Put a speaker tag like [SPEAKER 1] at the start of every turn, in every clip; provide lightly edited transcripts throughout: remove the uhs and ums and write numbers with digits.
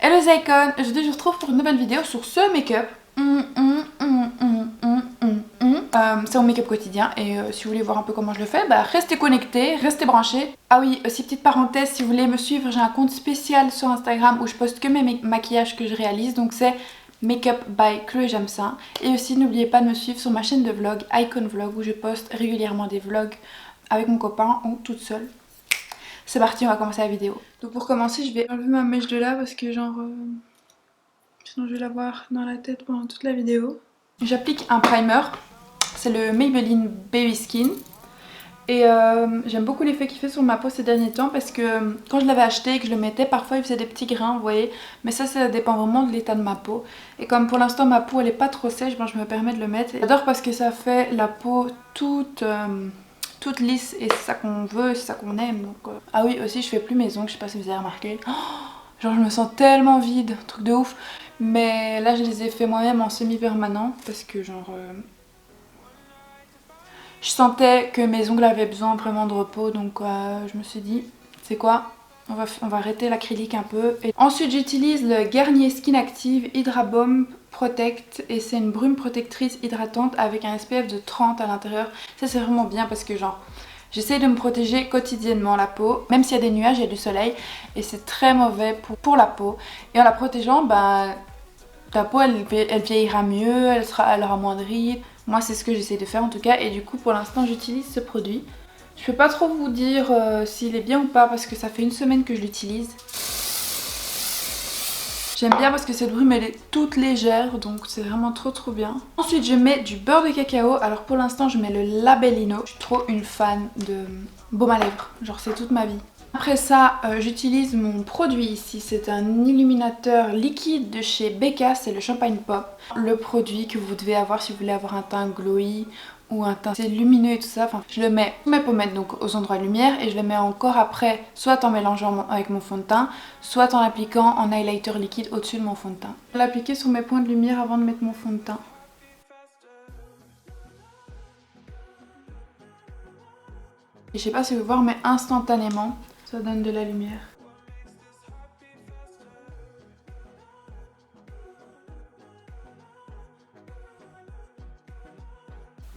[SPEAKER 1] Hello Icon, aujourd'hui je vous retrouve pour une nouvelle vidéo sur ce make-up. C'est mon make-up quotidien et si vous voulez voir un peu comment je le fais, bah restez connectés, restez branchés. Ah oui, aussi petite parenthèse, si vous voulez me suivre, j'ai un compte spécial sur Instagram où je poste que mes maquillages que je réalise, donc c'est Makeup by Chloé Jamsin. Et aussi n'oubliez pas de me suivre sur ma chaîne de vlog, Icon Vlog, où je poste régulièrement des vlogs avec mon copain ou toute seule. C'est parti, on va commencer la vidéo. Donc pour commencer, je vais enlever ma mèche de là parce que genre... sinon je vais l'avoir dans la tête pendant toute la vidéo. J'applique un primer, c'est le Maybelline Baby Skin. Et j'aime beaucoup l'effet qu'il fait sur ma peau ces derniers temps parce que quand je l'avais acheté et que je le mettais, parfois il faisait des petits grains, vous voyez. Mais ça dépend vraiment de l'état de ma peau. Et comme pour l'instant ma peau elle est pas trop sèche, ben, je me permets de le mettre. J'adore parce que ça fait la peau toute lisse et c'est ça qu'on veut, c'est ça qu'on aime. Donc, ah oui, aussi je fais plus mes ongles, je sais pas si vous avez remarqué. Oh, genre je me sens tellement vide, truc de ouf. Mais là je les ai fait moi-même en semi-permanent parce que genre... je sentais que mes ongles avaient besoin vraiment de repos, donc je me suis dit, c'est quoi, on va arrêter l'acrylique un peu. Et ensuite j'utilise le Garnier Skin Active Hydra Bomb Protect et c'est une brume protectrice hydratante avec un SPF de 30 à l'intérieur. Ça c'est vraiment bien parce que genre j'essaie de me protéger quotidiennement la peau, même s'il y a des nuages, il y a du soleil et c'est très mauvais pour la peau. Et en la protégeant, bah, ta peau elle vieillira mieux, elle aura moins de rides. Moi c'est ce que j'essaie de faire en tout cas et du coup pour l'instant j'utilise ce produit. Je peux pas trop vous dire s'il est bien ou pas parce que ça fait une semaine que je l'utilise. J'aime bien parce que cette brume elle est toute légère donc c'est vraiment trop bien. Ensuite je mets du beurre de cacao. Alors pour l'instant je mets le Labellino. Je suis trop une fan de baume à lèvres, genre c'est toute ma vie. Après ça, j'utilise mon produit ici, c'est un illuminateur liquide de chez Becca, c'est le Champagne Pop. Le produit que vous devez avoir si vous voulez avoir un teint glowy ou un teint lumineux et tout ça. Enfin, je le mets sur mes pommettes, donc aux endroits lumière, et je le mets encore après, soit en mélangeant avec mon fond de teint, soit en l'appliquant en highlighter liquide au-dessus de mon fond de teint. Je vais l'appliquer sur mes points de lumière avant de mettre mon fond de teint. Et je sais pas si vous voyez, mais instantanément, ça donne de la lumière.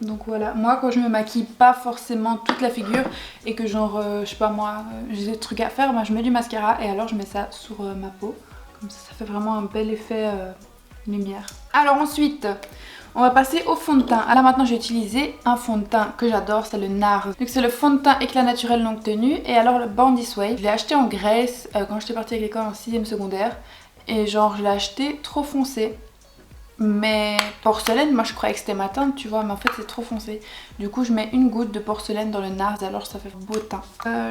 [SPEAKER 1] Donc voilà, moi quand je me maquille pas forcément toute la figure et que genre, je sais pas moi, j'ai des trucs à faire, ben je mets du mascara et alors je mets ça sur ma peau. Comme ça fait vraiment un bel effet lumière. Alors ensuite, on va passer au fond de teint. Alors maintenant j'ai utilisé un fond de teint que j'adore, c'est le NARS. Donc c'est le fond de teint éclat naturel longue tenue et alors le Bandit Wave. Je l'ai acheté en Grèce quand j'étais partie avec l'école en 6ème secondaire et genre je l'ai acheté trop foncé. Mais porcelaine, moi je croyais que c'était ma teinte, tu vois, mais en fait c'est trop foncé. Du coup je mets une goutte de porcelaine dans le NARS, alors ça fait beau teint.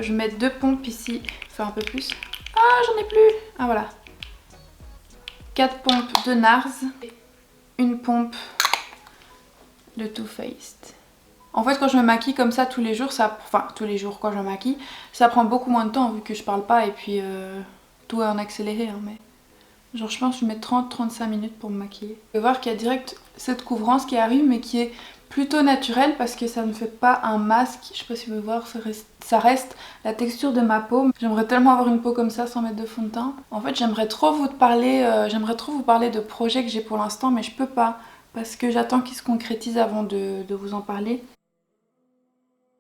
[SPEAKER 1] Je mets 2 pompes ici, faire un peu plus. Ah j'en ai plus. Ah voilà. 4 pompes de NARS, une pompe de Too Faced. En fait quand je me maquille comme ça tous les jours, enfin tous les jours quand je me maquille, ça prend beaucoup moins de temps vu que je parle pas et puis tout est en accéléré hein, mais... genre je pense que je mets 30-35 minutes pour me maquiller. Vous pouvez voir qu'il y a direct cette couvrance qui arrive mais qui est plutôt naturelle parce que ça ne fait pas un masque. Je sais pas si vous pouvez voir, ça reste la texture de ma peau. J'aimerais tellement avoir une peau comme ça sans mettre de fond de teint. En fait j'aimerais trop vous parler de projets que j'ai pour l'instant mais je peux pas parce que j'attends qu'ils se concrétisent avant de vous en parler.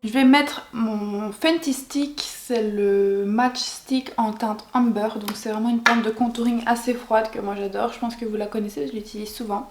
[SPEAKER 1] Je vais mettre mon Fenty Stick, c'est le Match Stick en teinte Amber, donc c'est vraiment une teinte de contouring assez froide que moi j'adore, je pense que vous la connaissez, je l'utilise souvent.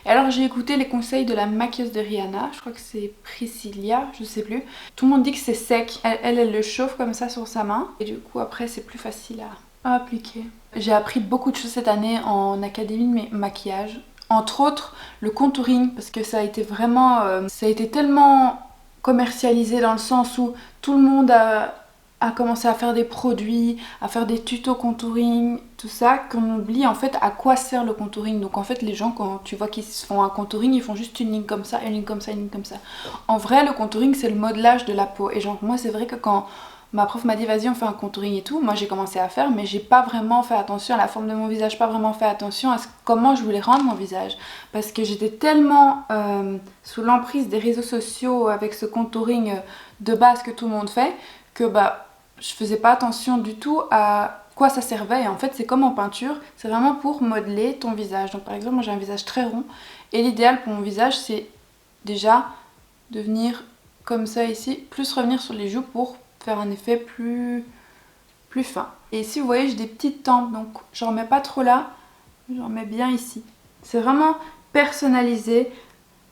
[SPEAKER 1] Et alors j'ai écouté les conseils de la maquilleuse de Rihanna, je crois que c'est Priscilla, je sais plus. Tout le monde dit que c'est sec, elle le chauffe comme ça sur sa main et du coup après c'est plus facile à appliquer. J'ai appris beaucoup de choses cette année en académie de maquillage, entre autres le contouring parce que ça a été vraiment, ça a été tellement... commercialisé dans le sens où tout le monde a commencé à faire des produits, à faire des tutos contouring, tout ça, qu'on oublie en fait à quoi sert le contouring. Donc en fait les gens quand tu vois qu'ils se font un contouring, ils font juste une ligne comme ça, une ligne comme ça, une ligne comme ça. En vrai le contouring c'est le modelage de la peau et genre moi c'est vrai que quand ma prof m'a dit vas-y on fait un contouring et tout, moi j'ai commencé à faire mais j'ai pas vraiment fait attention à la forme de mon visage, pas vraiment fait attention à comment je voulais rendre mon visage parce que j'étais tellement sous l'emprise des réseaux sociaux avec ce contouring de base que tout le monde fait que bah je faisais pas attention du tout à quoi ça servait. Et en fait c'est comme en peinture, c'est vraiment pour modeler ton visage. Donc par exemple moi j'ai un visage très rond et l'idéal pour mon visage c'est déjà de venir comme ça ici, plus revenir sur les joues pour faire un effet plus fin. Et ici vous voyez j'ai des petites tempes, donc j'en mets pas trop là, j'en mets bien ici. C'est vraiment personnalisé,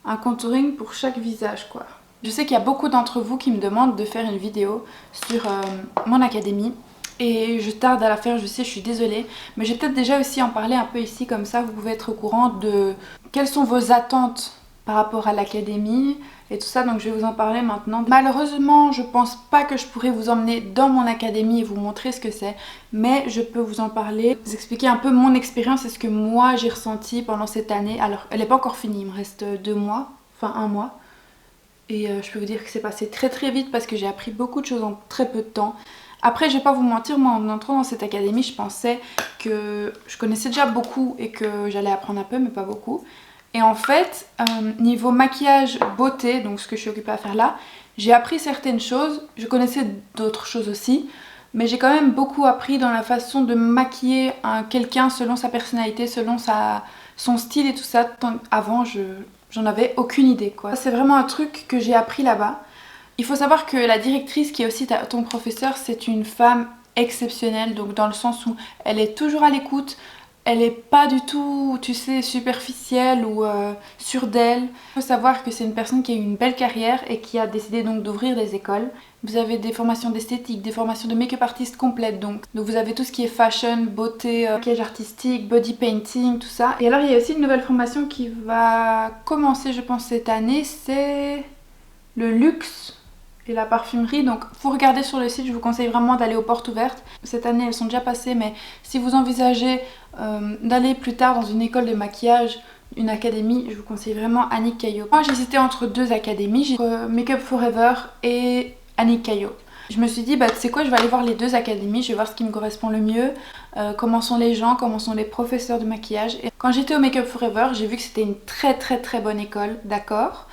[SPEAKER 1] un contouring pour chaque visage quoi. Je sais qu'il y a beaucoup d'entre vous qui me demandent de faire une vidéo sur mon académie. Et je tarde à la faire, je sais, je suis désolée. Mais je vais peut-être déjà aussi en parler un peu ici, comme ça vous pouvez être au courant de quelles sont vos attentes par rapport à l'académie et tout ça. Donc je vais vous en parler maintenant. Malheureusement, je pense pas que je pourrais vous emmener dans mon académie et vous montrer ce que c'est. Mais je peux vous en parler, vous expliquer un peu mon expérience et ce que moi j'ai ressenti pendant cette année. Alors elle n'est pas encore finie, il me reste 2 mois, enfin 1 mois. Et je peux vous dire que c'est passé très très vite parce que j'ai appris beaucoup de choses en très peu de temps. Après je vais pas vous mentir, moi en entrant dans cette académie je pensais que je connaissais déjà beaucoup et que j'allais apprendre un peu mais pas beaucoup. Et en fait niveau maquillage, beauté, donc ce que je suis occupée à faire là, j'ai appris certaines choses, je connaissais d'autres choses aussi. Mais j'ai quand même beaucoup appris dans la façon de maquiller quelqu'un selon sa personnalité, selon son style et tout ça. Avant j'en avais aucune idée quoi. C'est vraiment un truc que j'ai appris là-bas. Il faut savoir que la directrice qui est aussi ton professeur, c'est une femme exceptionnelle, donc dans le sens où elle est toujours à l'écoute, elle est pas du tout, tu sais, superficielle ou sûre d'elle. Il faut savoir que c'est une personne qui a eu une belle carrière et qui a décidé donc d'ouvrir des écoles. Vous avez des formations d'esthétique, des formations de make-up artiste complètes donc vous avez tout ce qui est fashion, beauté, maquillage artistique, body painting, tout ça. Et alors il y a aussi une nouvelle formation qui va commencer je pense cette année, c'est le luxe et la parfumerie. Donc vous regardez sur le site, je vous conseille vraiment d'aller aux portes ouvertes. Cette année elles sont déjà passées mais si vous envisagez d'aller plus tard dans une école de maquillage, une académie, je vous conseille vraiment Annick Caillot. Moi j'hésitais entre 2 académies, j'ai Make Up Forever et Annick Caillot. Je me suis dit bah tu sais quoi, je vais aller voir les 2 académies, je vais voir ce qui me correspond le mieux, comment sont les gens, comment sont les professeurs de maquillage. Et quand j'étais au Make Up Forever, j'ai vu que c'était une très bonne école, d'accord,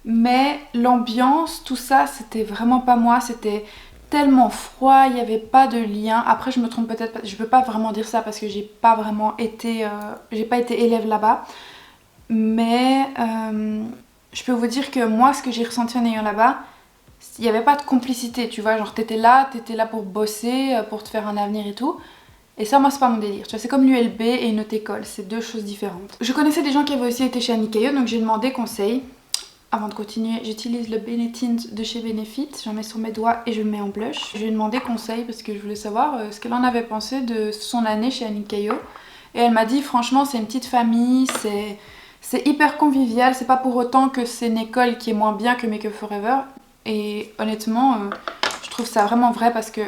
[SPEAKER 1] mais l'ambiance, tout ça, c'était vraiment pas moi, c'était tellement froid, il n'y avait pas de lien. Après je me trompe peut-être, je peux pas vraiment dire ça parce que j'ai pas vraiment été, j'ai pas été élève là-bas, mais je peux vous dire que moi ce que j'ai ressenti en ayant là-bas, il n'y avait pas de complicité, tu vois, genre t'étais là pour bosser, pour te faire un avenir et tout. Et ça moi c'est pas mon délire, tu vois, c'est comme l'ULB et une autre école, c'est 2 choses différentes. Je connaissais des gens qui avaient aussi été chez Annick Caillot, donc j'ai demandé conseil. Avant de continuer, j'utilise le Benetint de chez Benefit, j'en mets sur mes doigts et je le mets en blush. Je lui ai demandé conseil parce que je voulais savoir ce qu'elle en avait pensé de son année chez Annick Caillot. Et elle m'a dit franchement c'est une petite famille, c'est hyper convivial, c'est pas pour autant que c'est une école qui est moins bien que Make Up Forever. Et honnêtement, je trouve ça vraiment vrai parce que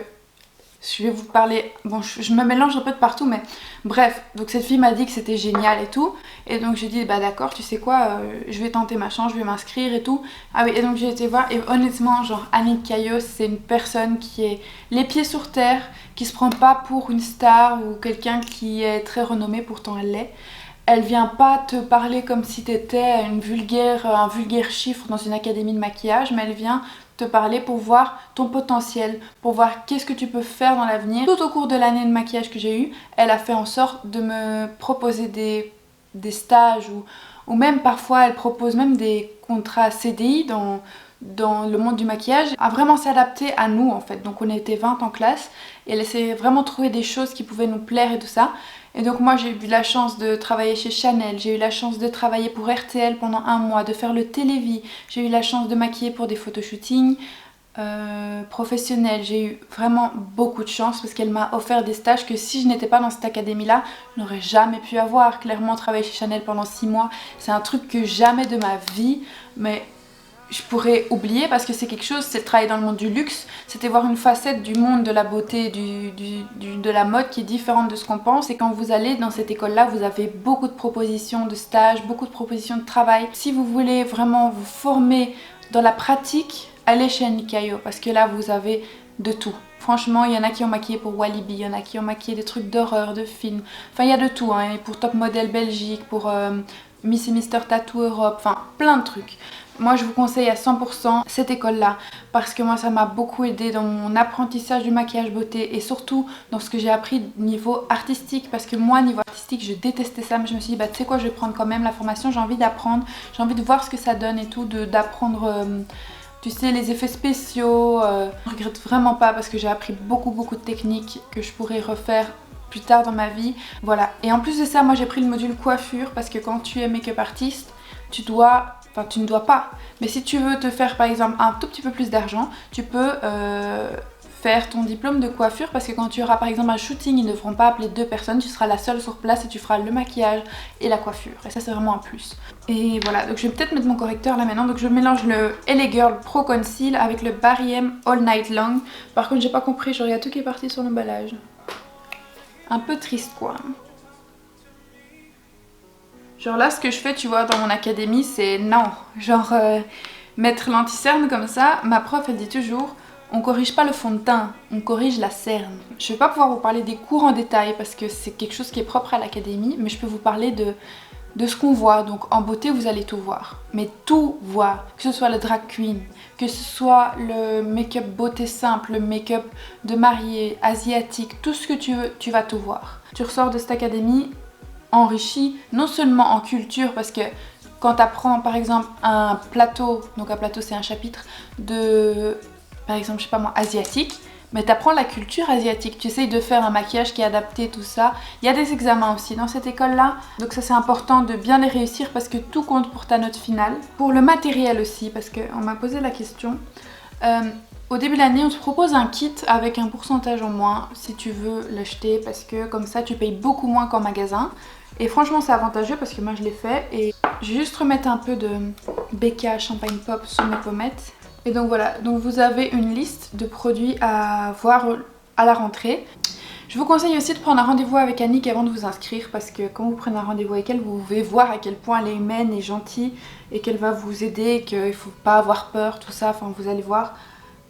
[SPEAKER 1] je vais vous parler, bon je me mélange un peu de partout mais bref, donc cette fille m'a dit que c'était génial et tout, et donc j'ai dit bah d'accord, tu sais quoi, je vais tenter ma chance, je vais m'inscrire et tout. Ah oui, et donc j'ai été voir et honnêtement genre Annick Caillot c'est une personne qui est les pieds sur terre, qui se prend pas pour une star ou quelqu'un qui est très renommé, pourtant elle l'est. Elle vient pas te parler comme si t'étais un vulgaire chiffre dans une académie de maquillage, mais elle vient te parler pour voir ton potentiel, pour voir qu'est-ce que tu peux faire dans l'avenir. Tout au cours de l'année de maquillage que j'ai eu, elle a fait en sorte de me proposer des stages ou même parfois elle propose même des contrats CDI dans le monde du maquillage, à vraiment s'adapter à nous en fait. Donc on était 20 en classe et elle essayait vraiment de trouver des choses qui pouvaient nous plaire et tout ça. Et donc moi j'ai eu la chance de travailler chez Chanel, j'ai eu la chance de travailler pour RTL pendant 1 mois, de faire le télévis, j'ai eu la chance de maquiller pour des photoshootings professionnels. J'ai eu vraiment beaucoup de chance parce qu'elle m'a offert des stages que si je n'étais pas dans cette académie là, je n'aurais jamais pu avoir. Clairement travailler chez Chanel pendant 6 mois, c'est un truc que jamais de ma vie, mais je pourrais oublier parce que c'est quelque chose, c'est le travail dans le monde du luxe, c'était voir une facette du monde de la beauté, de la mode qui est différente de ce qu'on pense. Et quand vous allez dans cette école là, vous avez beaucoup de propositions de stages, beaucoup de propositions de travail. Si vous voulez vraiment vous former dans la pratique, allez chez Annick Caillot parce que là vous avez de tout. Franchement, il y en a qui ont maquillé pour Walibi, il y en a qui ont maquillé des trucs d'horreur, de films, enfin il y a de tout, hein. Et pour Top Model Belgique, pour Miss et Mister Tattoo Europe, enfin plein de trucs. Moi je vous conseille à 100% cette école là parce que moi ça m'a beaucoup aidé dans mon apprentissage du maquillage beauté et surtout dans ce que j'ai appris niveau artistique, parce que moi niveau artistique je détestais ça, mais je me suis dit bah tu sais quoi, je vais prendre quand même la formation, j'ai envie d'apprendre, j'ai envie de voir ce que ça donne et tout, d'apprendre tu sais, les effets spéciaux. Je regrette vraiment pas parce que j'ai appris beaucoup de techniques que je pourrais refaire plus tard dans ma vie. Voilà, et en plus de ça moi j'ai pris le module coiffure parce que quand tu es make-up artiste tu dois, enfin tu ne dois pas, mais si tu veux te faire par exemple un tout petit peu plus d'argent, tu peux faire ton diplôme de coiffure, parce que quand tu auras par exemple un shooting, ils ne devront pas appeler 2 personnes, tu seras la seule sur place et tu feras le maquillage et la coiffure, et ça c'est vraiment un plus. Et voilà, donc je vais peut-être mettre mon correcteur là maintenant, donc je mélange le LA Girl Pro Conceal avec le Barry M All Night Long. Par contre j'ai pas compris, genre il y a tout qui est parti sur l'emballage. Un peu triste quoi. Genre là ce que je fais tu vois dans mon académie c'est non, genre mettre l'anti-cerne comme ça, ma prof elle dit toujours on corrige pas le fond de teint, on corrige la cerne. Je vais pas pouvoir vous parler des cours en détail parce que c'est quelque chose qui est propre à l'académie, mais je peux vous parler de ce qu'on voit. Donc en beauté vous allez tout voir, mais tout voir, que ce soit le drag queen, que ce soit le make-up beauté simple, le make-up de mariée, asiatique, tout ce que tu veux, tu vas tout voir. Tu ressors de cette académie enrichi non seulement en culture, parce que quand tu apprends par exemple un plateau, donc un plateau c'est un chapitre de par exemple je sais pas moi asiatique, mais tu apprends la culture asiatique, tu essayes de faire un maquillage qui est adapté, tout ça. Il y a des examens aussi dans cette école là, donc ça c'est important de bien les réussir parce que tout compte pour ta note finale. Pour le matériel aussi, parce qu'on m'a posé la question, au début de l'année on te propose un kit avec un pourcentage en moins si tu veux l'acheter, parce que comme ça tu payes beaucoup moins qu'en magasin. Et franchement c'est avantageux parce que moi je l'ai fait. Et je vais juste remettre un peu de BK Champagne Pop sur mes pommettes. Et donc voilà, donc vous avez une liste de produits à voir à la rentrée. Je vous conseille aussi de prendre un rendez-vous avec Annick avant de vous inscrire, parce que quand vous prenez un rendez-vous avec elle, vous pouvez voir à quel point elle est humaine et gentille et qu'elle va vous aider, qu'il ne faut pas avoir peur, tout ça, enfin vous allez voir.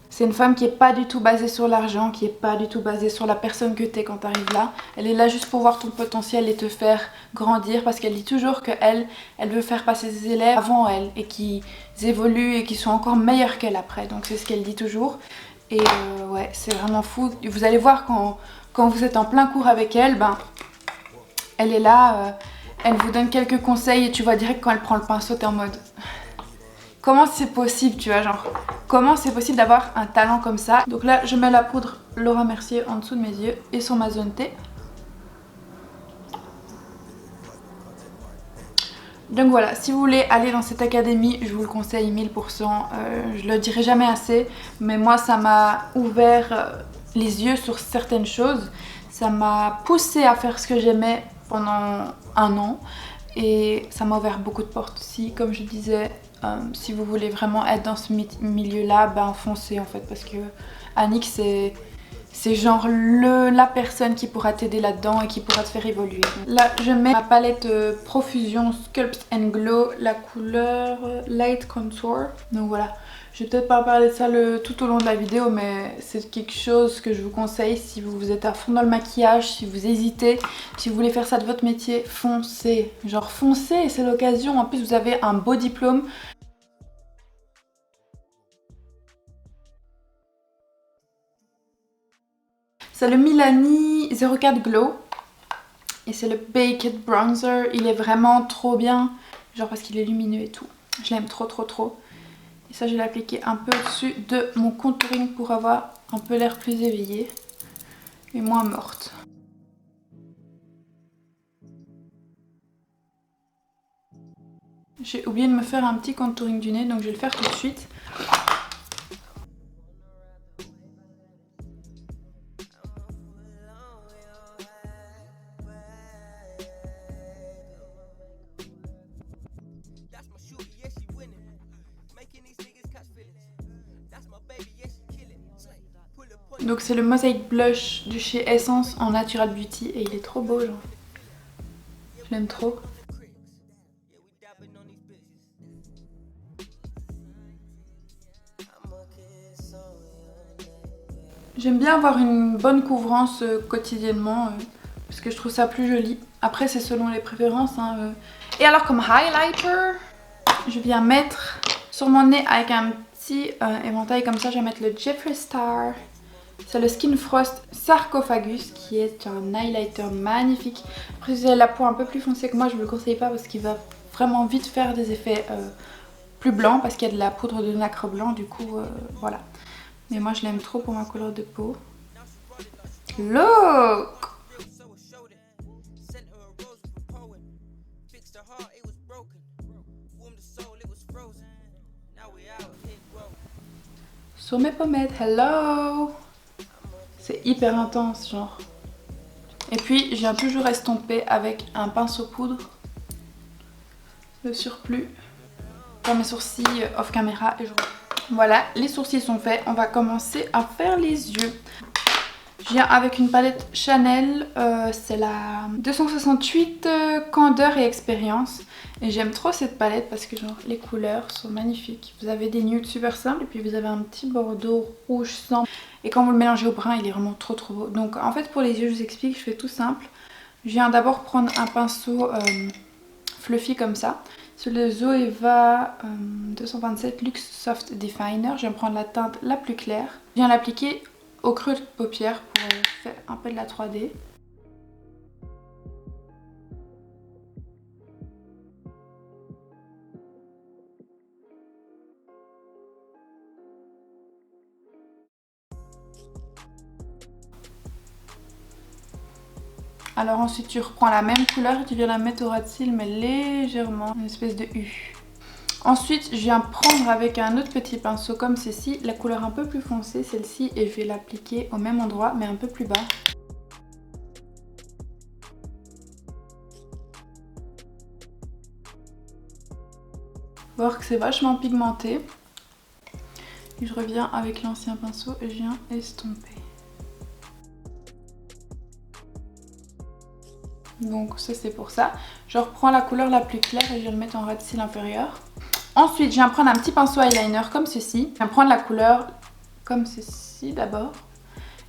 [SPEAKER 1] C'est une femme qui n'est pas du tout basée sur l'argent, qui n'est pas du tout basée sur la personne que tu es quand tu arrives là. Elle est là juste pour voir ton potentiel et te faire grandir, parce qu'elle dit toujours qu'elle veut faire passer ses élèves avant elle et qu'ils évoluent et qu'ils sont encore meilleurs qu'elle après. Donc c'est ce qu'elle dit toujours. Et ouais, c'est vraiment fou. Vous allez voir quand vous êtes en plein cours avec elle, ben, elle est là, elle vous donne quelques conseils et tu vois direct quand elle prend le pinceau, t'es en mode... Comment c'est possible, tu vois, genre, comment c'est possible d'avoir un talent comme ça? Donc là, je mets la poudre Laura Mercier en dessous de mes yeux et sur ma zone T. Donc voilà, si vous voulez aller dans cette académie, je vous le conseille 1000%. Je le dirai jamais assez, mais moi, ça m'a ouvert les yeux sur certaines choses. Ça m'a poussé à faire ce que j'aimais pendant un an. Et ça m'a ouvert beaucoup de portes aussi, comme je disais. Si vous voulez vraiment être dans ce milieu-là, ben foncez en fait, parce que Annick c'est genre la personne qui pourra t'aider là-dedans et qui pourra te faire évoluer. Là je mets ma palette Profusion Sculpt and Glow, la couleur Light Contour. Donc voilà, je vais peut-être pas parler de ça tout au long de la vidéo, mais c'est quelque chose que je vous conseille si vous êtes à fond dans le maquillage, si vous hésitez, si vous voulez faire ça de votre métier, foncez. Genre foncez, c'est l'occasion. En plus vous avez un beau diplôme. C'est le Milani 04 Glow et c'est le Baked Bronzer. Il est vraiment trop bien, genre parce qu'il est lumineux et tout. Je l'aime trop. Et ça je vais l'appliquer un peu au-dessus de mon contouring pour avoir un peu l'air plus éveillé et moins morte. J'ai oublié de me faire un petit contouring du nez, donc je vais le faire tout de suite. Donc c'est le Mosaic Blush de chez Essence en Natural Beauty et il est trop beau, genre. Je l'aime trop. J'aime bien avoir une bonne couvrance quotidiennement parce que je trouve ça plus joli. Après c'est selon les préférences. Hein, Et alors comme highlighter, je viens mettre Sur mon nez avec un petit éventail comme ça, je vais mettre le Jeffree Star. C'est le Skin Frost Sarcophagus qui est un highlighter magnifique. Après si vous avez la peau un peu plus foncée que moi, je ne vous le conseille pas parce qu'il va vraiment vite faire des effets plus blancs parce qu'il y a de la poudre de nacre blanc, du coup voilà. Mais moi je l'aime trop pour ma couleur de peau. Look! Sur mes pommettes, hello! C'est hyper intense genre. Et puis je viens toujours estomper avec un pinceau poudre le surplus dans mes sourcils off caméra et je... Voilà, les sourcils sont faits, on va commencer à faire les yeux. Je viens avec une palette Chanel, c'est la 268 Candeur et Expérience. Et j'aime trop cette palette parce que genre les couleurs sont magnifiques. Vous avez des nudes super simples et puis vous avez un petit bordeaux rouge sang. Et quand vous le mélangez au brun, il est vraiment trop beau. Donc en fait pour les yeux, je vous explique, je fais tout simple. Je viens d'abord prendre un pinceau fluffy comme ça. C'est le Zoeva 227 Luxe Soft Definer. Je vais me prendre la teinte la plus claire. Je viens l'appliquer au creux de paupière pour faire un peu de la 3D. Alors ensuite tu reprends la même couleur et tu viens la mettre au ras de cils mais légèrement, une espèce de U. Ensuite je viens prendre avec un autre petit pinceau comme ceci, la couleur un peu plus foncée, celle-ci, et je vais l'appliquer au même endroit mais un peu plus bas. Voir que c'est vachement pigmenté. Et je reviens avec l'ancien pinceau et je viens estomper. Donc ça c'est pour ça. Je reprends la couleur la plus claire et je vais le mettre en ras de cils inférieur. Ensuite je viens prendre un petit pinceau eyeliner comme ceci. Je viens prendre la couleur comme ceci d'abord.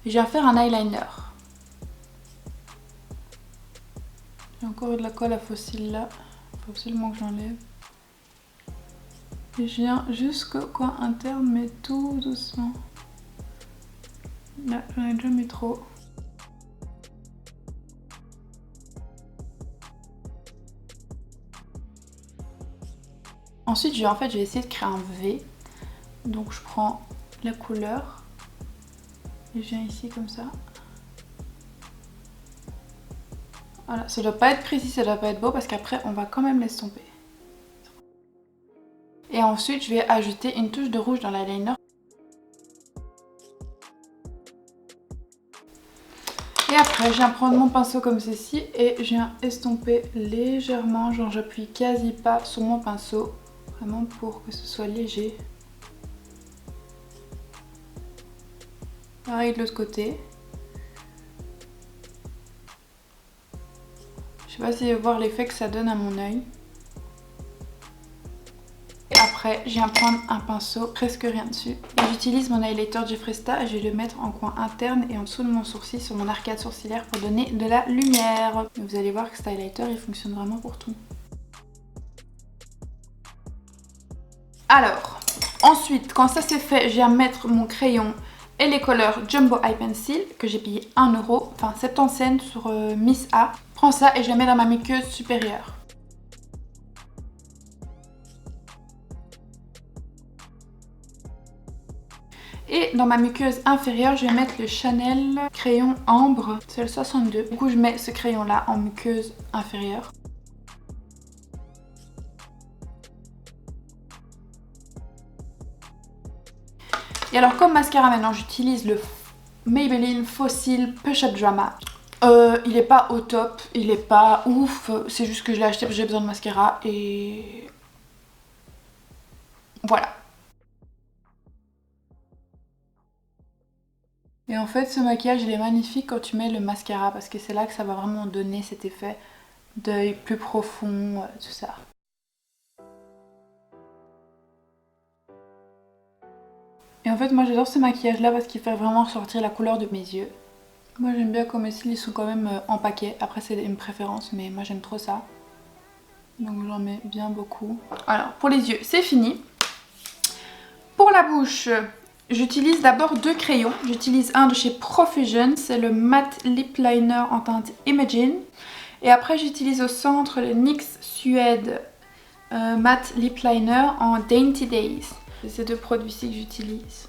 [SPEAKER 1] Et je viens faire un eyeliner. J'ai encore eu de la colle à faux cils là. Il faut absolument que j'enlève. Et je viens jusqu'au coin interne mais tout doucement. Là j'en ai déjà mis trop. Ensuite, je vais essayer de créer un V. Donc, je prends la couleur et je viens ici comme ça. Voilà, ça doit pas être précis, ça doit pas être beau parce qu'après, on va quand même l'estomper. Et ensuite, je vais ajouter une touche de rouge dans l'eyeliner. Et après, je viens prendre mon pinceau comme ceci et je viens estomper légèrement. Genre, j'appuie quasi pas sur mon pinceau. Vraiment pour que ce soit léger. Pareil de l'autre côté. Je sais pas si vous voir l'effet que ça donne à mon œil. Et après, je viens prendre un pinceau, presque rien dessus. Et j'utilise mon highlighter Jeffree Star et je vais le mettre en coin interne et en dessous de mon sourcil, sur mon arcade sourcilière pour donner de la lumière. Et vous allez voir que cet highlighter, il fonctionne vraiment pour tout. Alors, ensuite, quand ça c'est fait, je viens mettre mon crayon et les couleurs Jumbo Eye Pencil que j'ai payé 1 €, enfin 70 cents sur Miss A. Je prends ça et je les mets dans ma muqueuse supérieure. Et dans ma muqueuse inférieure, je vais mettre le Chanel crayon ambre, c'est le 62. Du coup, je mets ce crayon là en muqueuse inférieure. Et alors comme mascara maintenant j'utilise le Maybelline Fossil Push Up Drama. Il est pas au top, il est pas ouf, c'est juste que je l'ai acheté parce que j'ai besoin de mascara et voilà. Et en fait ce maquillage il est magnifique quand tu mets le mascara parce que c'est là que ça va vraiment donner cet effet d'œil plus profond, tout ça. Et en fait moi j'adore ce maquillage là parce qu'il fait vraiment ressortir la couleur de mes yeux. Moi j'aime bien quand mes cils ils sont quand même en paquet, après c'est une préférence mais moi j'aime trop ça. Donc j'en mets bien beaucoup. Alors pour les yeux c'est fini. Pour la bouche, j'utilise d'abord 2 crayons. J'utilise un de chez Profusion, c'est le Matte Lip Liner en teinte Imagine. Et après j'utilise au centre le NYX Suede Matte Lip Liner en Dainty Days. C'est ces 2 produits-ci que j'utilise.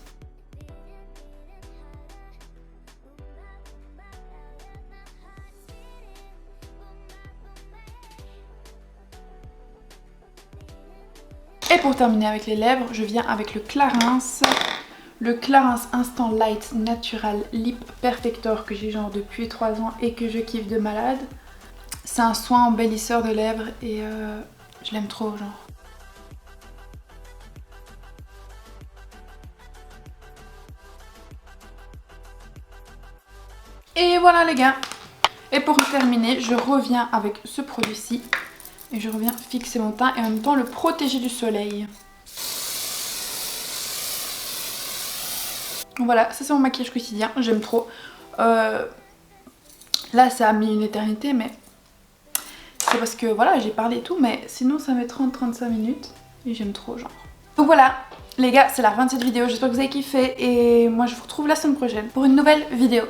[SPEAKER 1] Et pour terminer avec les lèvres, je viens avec le Clarins Instant Light Natural Lip Perfector que j'ai genre depuis 3 ans et que je kiffe de malade. C'est un soin embellisseur de lèvres et je l'aime trop genre. Et voilà les gars. Et pour terminer, je reviens avec ce produit-ci. Et je reviens fixer mon teint et en même temps le protéger du soleil. Voilà, ça c'est mon maquillage quotidien, j'aime trop. Là ça a mis une éternité mais c'est parce que voilà j'ai parlé et tout, mais sinon ça met 30-35 minutes et j'aime trop genre. Donc voilà les gars, c'est la fin de cette vidéo, j'espère que vous avez kiffé et moi je vous retrouve la semaine prochaine pour une nouvelle vidéo.